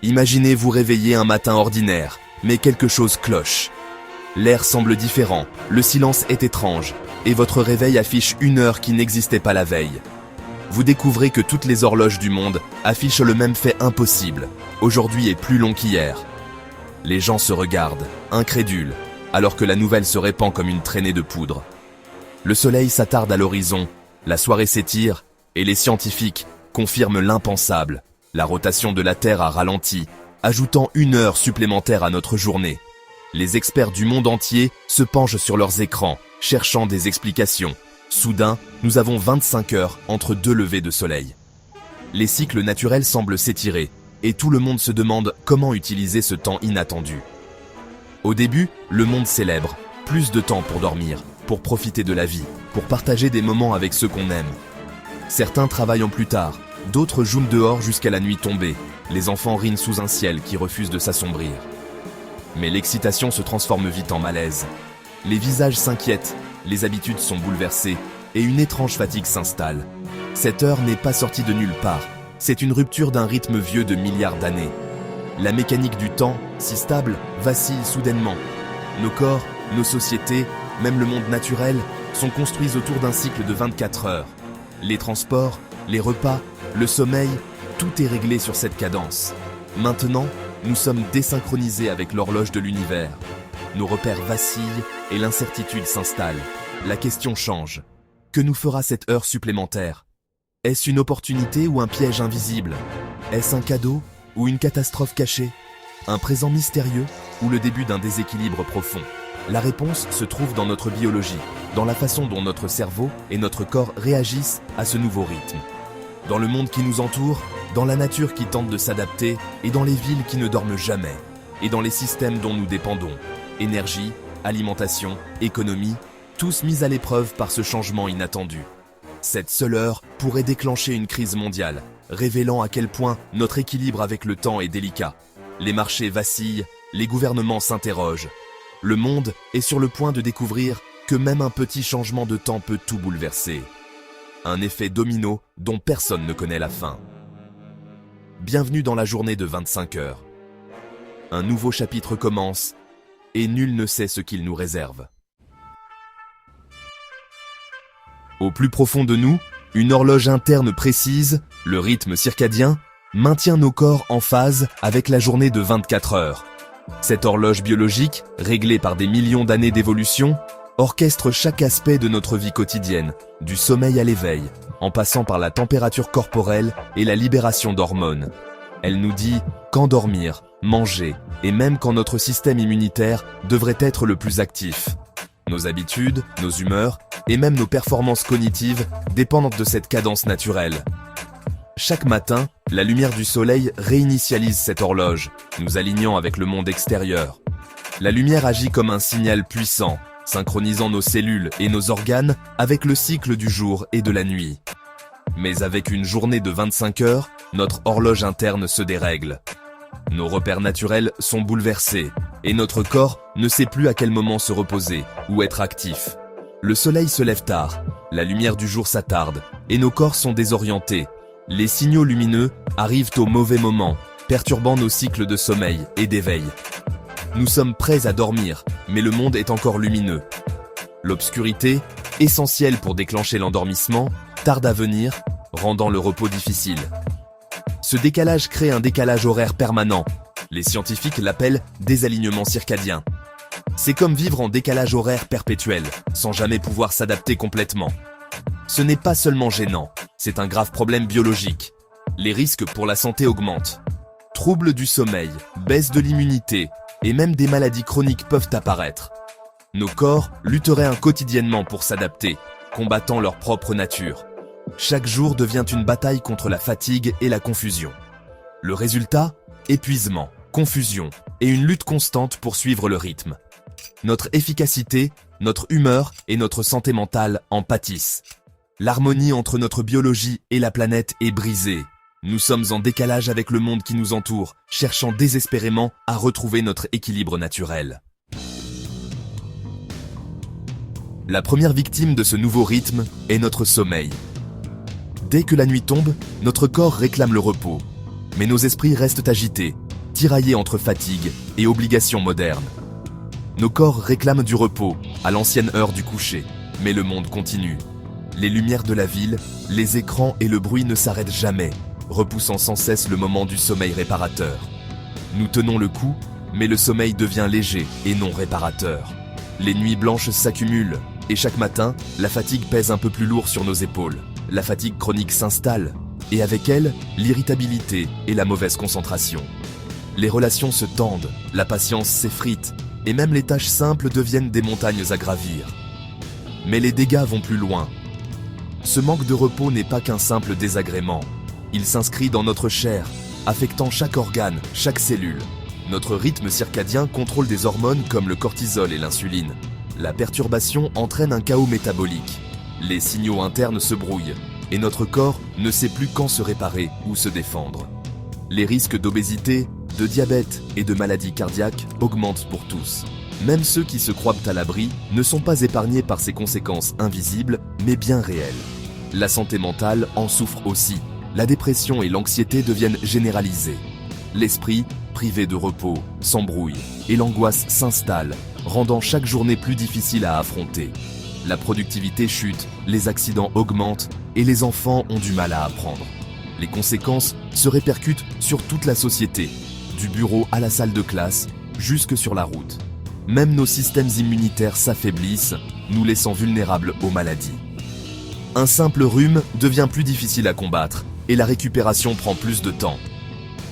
Imaginez vous réveiller un matin ordinaire, mais quelque chose cloche. L'air semble différent, le silence est étrange, et votre réveil affiche une heure qui n'existait pas la veille. Vous découvrez que toutes les horloges du monde affichent le même fait impossible. Aujourd'hui est plus long qu'hier. Les gens se regardent, incrédules, alors que la nouvelle se répand comme une traînée de poudre. Le soleil s'attarde à l'horizon, la soirée s'étire, et les scientifiques confirment l'impensable. La rotation de la Terre a ralenti, ajoutant une heure supplémentaire à notre journée. Les experts du monde entier se penchent sur leurs écrans, cherchant des explications. Soudain, nous avons 25 heures entre deux levées de soleil. Les cycles naturels semblent s'étirer, et tout le monde se demande comment utiliser ce temps inattendu. Au début, le monde célèbre, plus de temps pour dormir, pour profiter de la vie, pour partager des moments avec ceux qu'on aime. Certains travaillent plus tard, d'autres jouent dehors jusqu'à la nuit tombée. Les enfants rient sous un ciel qui refuse de s'assombrir. Mais l'excitation se transforme vite en malaise. Les visages s'inquiètent, les habitudes sont bouleversées et une étrange fatigue s'installe. Cette heure n'est pas sortie de nulle part, c'est une rupture d'un rythme vieux de milliards d'années. La mécanique du temps, si stable, vacille soudainement. Nos corps, nos sociétés, même le monde naturel, sont construits autour d'un cycle de 24 heures. Les transports, les repas, le sommeil, tout est réglé sur cette cadence. Maintenant, nous sommes désynchronisés avec l'horloge de l'univers. Nos repères vacillent et l'incertitude s'installe. La question change. Que nous fera cette heure supplémentaire? Est-ce une opportunité ou un piège invisible? Est-ce un cadeau ou une catastrophe cachée? Un présent mystérieux ou le début d'un déséquilibre profond? La réponse se trouve dans notre biologie, dans la façon dont notre cerveau et notre corps réagissent à ce nouveau rythme. Dans le monde qui nous entoure, dans la nature qui tente de s'adapter et dans les villes qui ne dorment jamais, et dans les systèmes dont nous dépendons. Énergie, alimentation, économie, tous mis à l'épreuve par ce changement inattendu. Cette seule heure pourrait déclencher une crise mondiale, révélant à quel point notre équilibre avec le temps est délicat. Les marchés vacillent, les gouvernements s'interrogent. Le monde est sur le point de découvrir que même un petit changement de temps peut tout bouleverser. Un effet domino dont personne ne connaît la fin. Bienvenue dans la journée de 25 heures. Un nouveau chapitre commence et nul ne sait ce qu'il nous réserve. Au plus profond de nous, une horloge interne précise, le rythme circadien, maintient nos corps en phase avec la journée de 24 heures. Cette horloge biologique, réglée par des millions d'années d'évolution, orchestre chaque aspect de notre vie quotidienne, du sommeil à l'éveil, en passant par la température corporelle et la libération d'hormones. Elle nous dit quand dormir, manger, et même quand notre système immunitaire devrait être le plus actif. Nos habitudes, nos humeurs, et même nos performances cognitives dépendent de cette cadence naturelle. Chaque matin, la lumière du soleil réinitialise cette horloge, nous alignant avec le monde extérieur. La lumière agit comme un signal puissant, synchronisant nos cellules et nos organes avec le cycle du jour et de la nuit. Mais avec une journée de 25 heures, notre horloge interne se dérègle. Nos repères naturels sont bouleversés et notre corps ne sait plus à quel moment se reposer ou être actif. Le soleil se lève tard, la lumière du jour s'attarde et nos corps sont désorientés. Les signaux lumineux arrivent au mauvais moment, perturbant nos cycles de sommeil et d'éveil. Nous sommes prêts à dormir, mais le monde est encore lumineux. L'obscurité, essentielle pour déclencher l'endormissement, tarde à venir, rendant le repos difficile. Ce décalage crée un décalage horaire permanent. Les scientifiques l'appellent désalignement circadien. C'est comme vivre en décalage horaire perpétuel, sans jamais pouvoir s'adapter complètement. Ce n'est pas seulement gênant, c'est un grave problème biologique. Les risques pour la santé augmentent. Troubles du sommeil, baisse de l'immunité, et même des maladies chroniques peuvent apparaître. Nos corps lutteraient quotidiennement pour s'adapter, combattant leur propre nature. Chaque jour devient une bataille contre la fatigue et la confusion. Le résultat? Épuisement, confusion et une lutte constante pour suivre le rythme. Notre efficacité, notre humeur et notre santé mentale en pâtissent. L'harmonie entre notre biologie et la planète est brisée. Nous sommes en décalage avec le monde qui nous entoure, cherchant désespérément à retrouver notre équilibre naturel. La première victime de ce nouveau rythme est notre sommeil. Dès que la nuit tombe, notre corps réclame le repos. Mais nos esprits restent agités, tiraillés entre fatigue et obligations modernes. Nos corps réclament du repos, à l'ancienne heure du coucher, mais le monde continue. Les lumières de la ville, les écrans et le bruit ne s'arrêtent jamais, repoussant sans cesse le moment du sommeil réparateur. Nous tenons le coup, mais le sommeil devient léger et non réparateur. Les nuits blanches s'accumulent, et chaque matin, la fatigue pèse un peu plus lourd sur nos épaules. La fatigue chronique s'installe, et avec elle, l'irritabilité et la mauvaise concentration. Les relations se tendent, la patience s'effrite, et même les tâches simples deviennent des montagnes à gravir. Mais les dégâts vont plus loin. Ce manque de repos n'est pas qu'un simple désagrément. Il s'inscrit dans notre chair, affectant chaque organe, chaque cellule. Notre rythme circadien contrôle des hormones comme le cortisol et l'insuline. La perturbation entraîne un chaos métabolique. Les signaux internes se brouillent, et notre corps ne sait plus quand se réparer ou se défendre. Les risques d'obésité, de diabète et de maladies cardiaques augmentent pour tous. Même ceux qui se croient à l'abri ne sont pas épargnés par ces conséquences invisibles, mais bien réelles. La santé mentale en souffre aussi. La dépression et l'anxiété deviennent généralisées. L'esprit, privé de repos, s'embrouille et l'angoisse s'installe, rendant chaque journée plus difficile à affronter. La productivité chute, les accidents augmentent et les enfants ont du mal à apprendre. Les conséquences se répercutent sur toute la société, du bureau à la salle de classe, jusque sur la route. Même nos systèmes immunitaires s'affaiblissent, nous laissant vulnérables aux maladies. Un simple rhume devient plus difficile à combattre et la récupération prend plus de temps.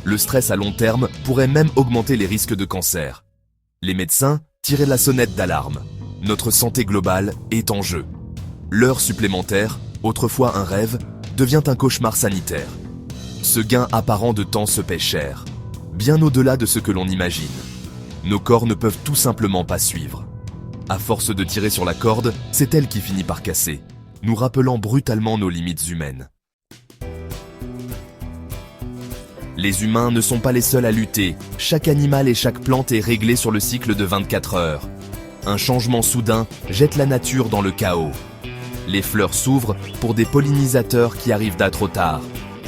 Le stress à long terme pourrait même augmenter les risques de cancer. Les médecins tirent la sonnette d'alarme. Notre santé globale est en jeu. L'heure supplémentaire, autrefois un rêve, devient un cauchemar sanitaire. Ce gain apparent de temps se paie cher, bien au-delà de ce que l'on imagine. Nos corps ne peuvent tout simplement pas suivre. À force de tirer sur la corde, c'est elle qui finit par casser, nous rappelant brutalement nos limites humaines. Les humains ne sont pas les seuls à lutter. Chaque animal et chaque plante est réglé sur le cycle de 24 heures. Un changement soudain jette la nature dans le chaos. Les fleurs s'ouvrent pour des pollinisateurs qui arrivent trop tard.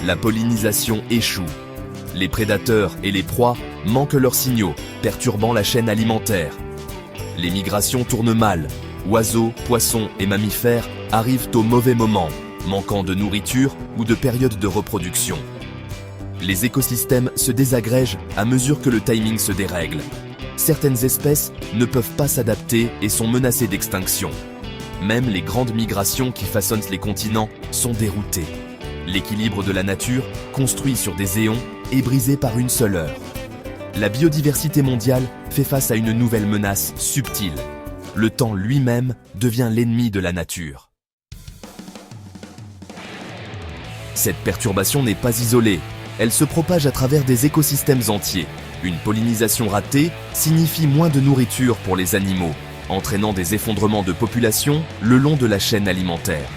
La pollinisation échoue. Les prédateurs et les proies manquent leurs signaux, perturbant la chaîne alimentaire. Les migrations tournent mal. Oiseaux, poissons et mammifères arrivent au mauvais moment, manquant de nourriture ou de période de reproduction. Les écosystèmes se désagrègent à mesure que le timing se dérègle. Certaines espèces ne peuvent pas s'adapter et sont menacées d'extinction. Même les grandes migrations qui façonnent les continents sont déroutées. L'équilibre de la nature, construit sur des éons, est brisé par une seule heure. La biodiversité mondiale fait face à une nouvelle menace subtile. Le temps lui-même devient l'ennemi de la nature. Cette perturbation n'est pas isolée. Elle se propage à travers des écosystèmes entiers. Une pollinisation ratée signifie moins de nourriture pour les animaux, entraînant des effondrements de population le long de la chaîne alimentaire.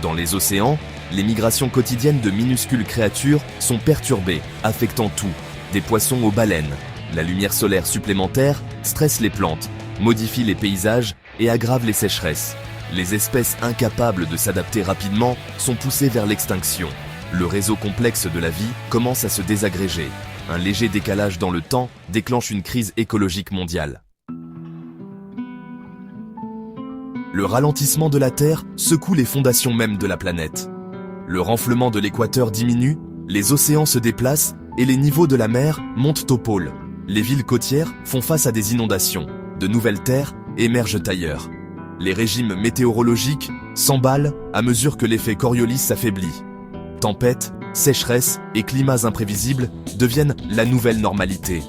Dans les océans, les migrations quotidiennes de minuscules créatures sont perturbées, affectant tout, des poissons aux baleines. La lumière solaire supplémentaire stresse les plantes, modifie les paysages et aggrave les sécheresses. Les espèces incapables de s'adapter rapidement sont poussées vers l'extinction. Le réseau complexe de la vie commence à se désagréger. Un léger décalage dans le temps déclenche une crise écologique mondiale. Le ralentissement de la Terre secoue les fondations mêmes de la planète. Le renflement de l'équateur diminue, les océans se déplacent et les niveaux de la mer montent au pôle. Les villes côtières font face à des inondations. De nouvelles terres émergent ailleurs. Les régimes météorologiques s'emballent à mesure que l'effet Coriolis s'affaiblit. Tempêtes, sécheresses et climats imprévisibles deviennent la nouvelle normalité.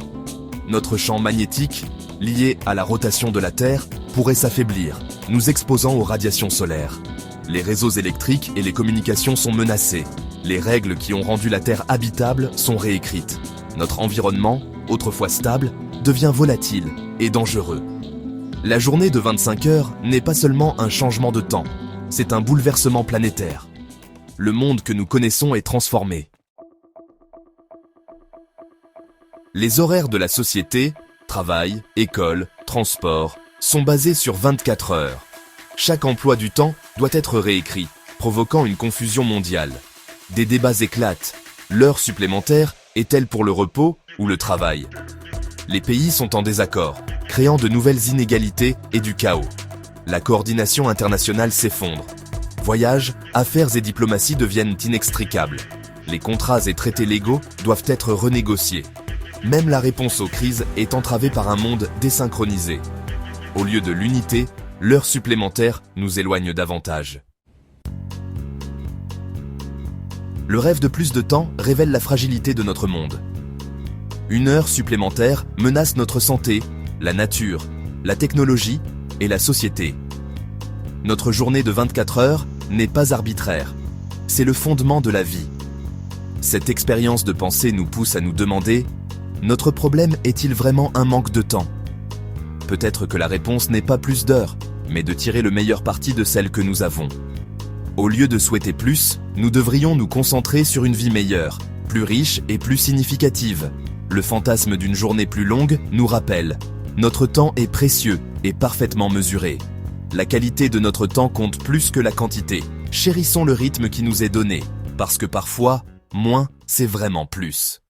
Notre champ magnétique, lié à la rotation de la Terre, pourrait s'affaiblir, nous exposant aux radiations solaires. Les réseaux électriques et les communications sont menacés. Les règles qui ont rendu la Terre habitable sont réécrites. Notre environnement, autrefois stable, devient volatile et dangereux. La journée de 25 heures n'est pas seulement un changement de temps, c'est un bouleversement planétaire. Le monde que nous connaissons est transformé. Les horaires de la société, travail, école, transport, sont basés sur 24 heures. Chaque emploi du temps doit être réécrit, provoquant une confusion mondiale. Des débats éclatent. L'heure supplémentaire Est-elle pour le repos ou le travail? Les pays sont en désaccord, créant de nouvelles inégalités et du chaos. La coordination internationale s'effondre. Voyages, affaires et diplomatie deviennent inextricables. Les contrats et traités légaux doivent être renégociés. Même la réponse aux crises est entravée par un monde désynchronisé. Au lieu de l'unité, l'heure supplémentaire nous éloigne davantage. Le rêve de plus de temps révèle la fragilité de notre monde. Une heure supplémentaire menace notre santé, la nature, la technologie et la société. Notre journée de 24 heures n'est pas arbitraire. C'est le fondement de la vie. Cette expérience de pensée nous pousse à nous demander: notre problème est-il vraiment un manque de temps? Peut-être que la réponse n'est pas plus d'heures, mais de tirer le meilleur parti de celles que nous avons. Au lieu de souhaiter plus, nous devrions nous concentrer sur une vie meilleure, plus riche et plus significative. Le fantasme d'une journée plus longue nous rappelle: notre temps est précieux et parfaitement mesuré. La qualité de notre temps compte plus que la quantité. Chérissons le rythme qui nous est donné, parce que parfois, moins, c'est vraiment plus.